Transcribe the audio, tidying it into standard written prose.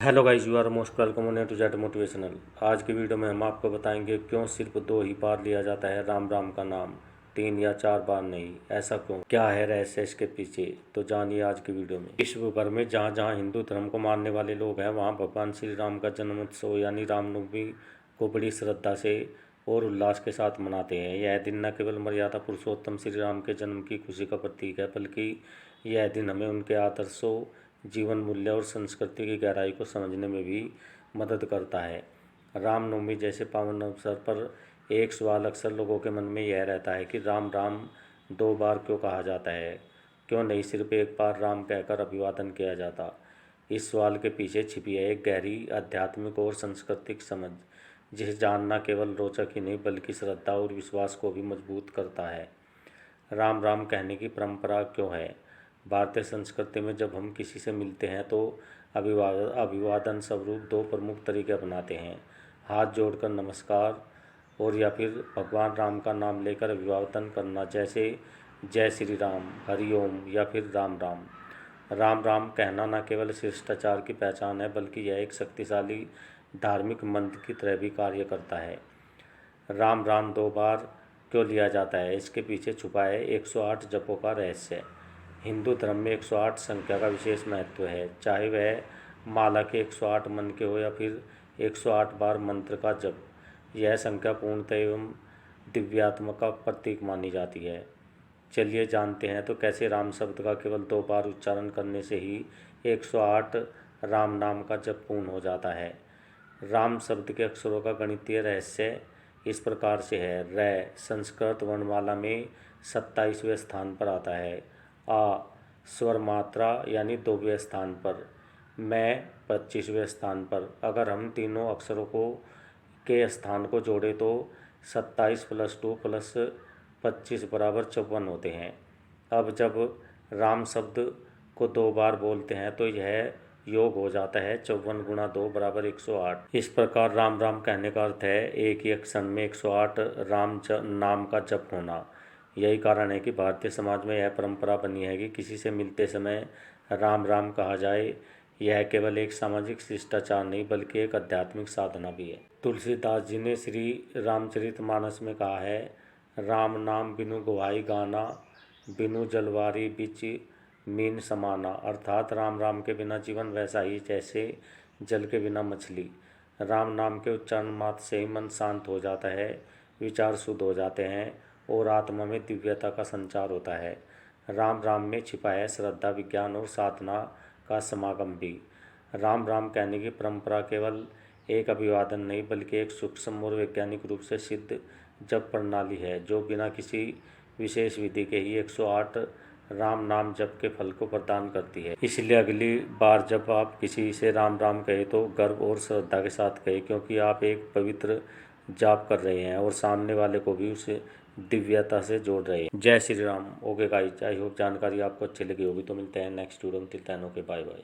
Hello guys, you are most welcome on A to Z motivational. आज की video में हम आपको बताएंगे क्यों सिर्फ 2 ही बार लिया जाता है राम राम का नाम, 3 या 4 बार नहीं। ऐसा क्यों, क्या है रहस्य इसके पीछे, तो जानिए आज की वीडियो में। विश्व भर में जहाँ जहाँ हिंदू धर्म को मानने वाले लोग हैं, वहाँ भगवान श्री राम का जन्मोत्सव यानी रामनवमी को बड़ी श्रद्धा से और उल्लास के साथ मनाते हैं। यह दिन न केवल मर्यादा पुरुषोत्तम श्री राम के जन्म की खुशी का प्रतीक है, बल्कि यह दिन हमें उनके आदर्शों, जीवन मूल्य और संस्कृति की गहराई को समझने में भी मदद करता है। रामनवमी जैसे पावन अवसर पर एक सवाल अक्सर लोगों के मन में यह रहता है कि राम राम 2 बार क्यों कहा जाता है, क्यों नहीं सिर्फ एक बार राम कहकर अभिवादन किया जाता। इस सवाल के पीछे छिपी है एक गहरी आध्यात्मिक और सांस्कृतिक समझ, जिसे जानना केवल रोचक ही नहीं बल्कि श्रद्धा और विश्वास को भी मजबूत करता है। राम राम कहने की परंपरा क्यों है? भारतीय संस्कृति में जब हम किसी से मिलते हैं तो अभिवादन स्वरूप 2 प्रमुख तरीके अपनाते हैं: हाथ जोड़कर नमस्कार और या फिर भगवान राम का नाम लेकर अभिवादन करना, जैसे जय श्री राम, हरिओम या फिर राम राम। राम राम कहना न केवल शिष्टाचार की पहचान है, बल्कि यह एक शक्तिशाली धार्मिक मंत्र की तरह भी कार्य करता है। राम राम 2 बार क्यों लिया जाता है, इसके पीछे छुपा है 108 जपों का रहस्य। हिंदू धर्म में 108 संख्या का विशेष महत्व है, चाहे वह माला के 108 मन के हो या फिर 108 बार मंत्र का जप। यह संख्या पूर्णतः एवं दिव्यात्मा का प्रतीक मानी जाती है। चलिए जानते हैं तो कैसे राम शब्द का केवल 2 बार उच्चारण करने से ही 108 राम नाम का जप पूर्ण हो जाता है। राम शब्द के अक्षरों का गणितीय रहस्य इस प्रकार से है: रै संस्कृत वर्णमाला में 27वें स्थान पर आता है, आ स्वर मात्रा यानी 2वें स्थान पर, मैं 25वें स्थान पर। अगर हम तीनों अक्षरों के स्थान को जोड़े तो 27 + 2 + 25 = 54 होते हैं। अब जब राम शब्द को 2 बार बोलते हैं तो यह योग हो जाता है 54 × 2 = 108। इस प्रकार राम राम कहने का अर्थ है एक ही क्षण में 108 राम नाम का जप होना। यही कारण है कि भारतीय समाज में यह परंपरा बनी है कि किसी से मिलते समय राम राम कहा जाए। यह केवल एक सामाजिक शिष्टाचार नहीं बल्कि एक आध्यात्मिक साधना भी है। तुलसीदास जी ने श्री रामचरितमानस में कहा है, राम नाम बिनु गुहाई गाना, बिनु जलवारी बिच मीन समाना। अर्थात राम राम के बिना जीवन वैसा ही जैसे जल के बिना मछली। राम नाम के उच्चारण मात्र से ही मन शांत हो जाता है, विचार शुद्ध हो जाते हैं और आत्मा में दिव्यता का संचार होता है। राम राम में छिपा है श्रद्धा, विज्ञान और साधना का समागम भी। राम राम कहने की परंपरा केवल एक अभिवादन नहीं बल्कि एक सूक्ष्म और वैज्ञानिक रूप से सिद्ध जप प्रणाली है, जो बिना किसी विशेष विधि के ही 108 राम नाम जप के फल को प्रदान करती है। इसलिए अगली बार जब आप किसी से राम राम कहें तो गर्व और श्रद्धा के साथ कहें, क्योंकि आप एक पवित्र जाप कर रहे हैं और सामने वाले को भी उस दिव्यता से जोड़ रहे हैं। जय Shri Ram. Okay guys, I hope जानकारी आपको अच्छी लगी होगी। तो मिलते हैं नेक्स्ट वीडियो में। Till then okay, bye bye.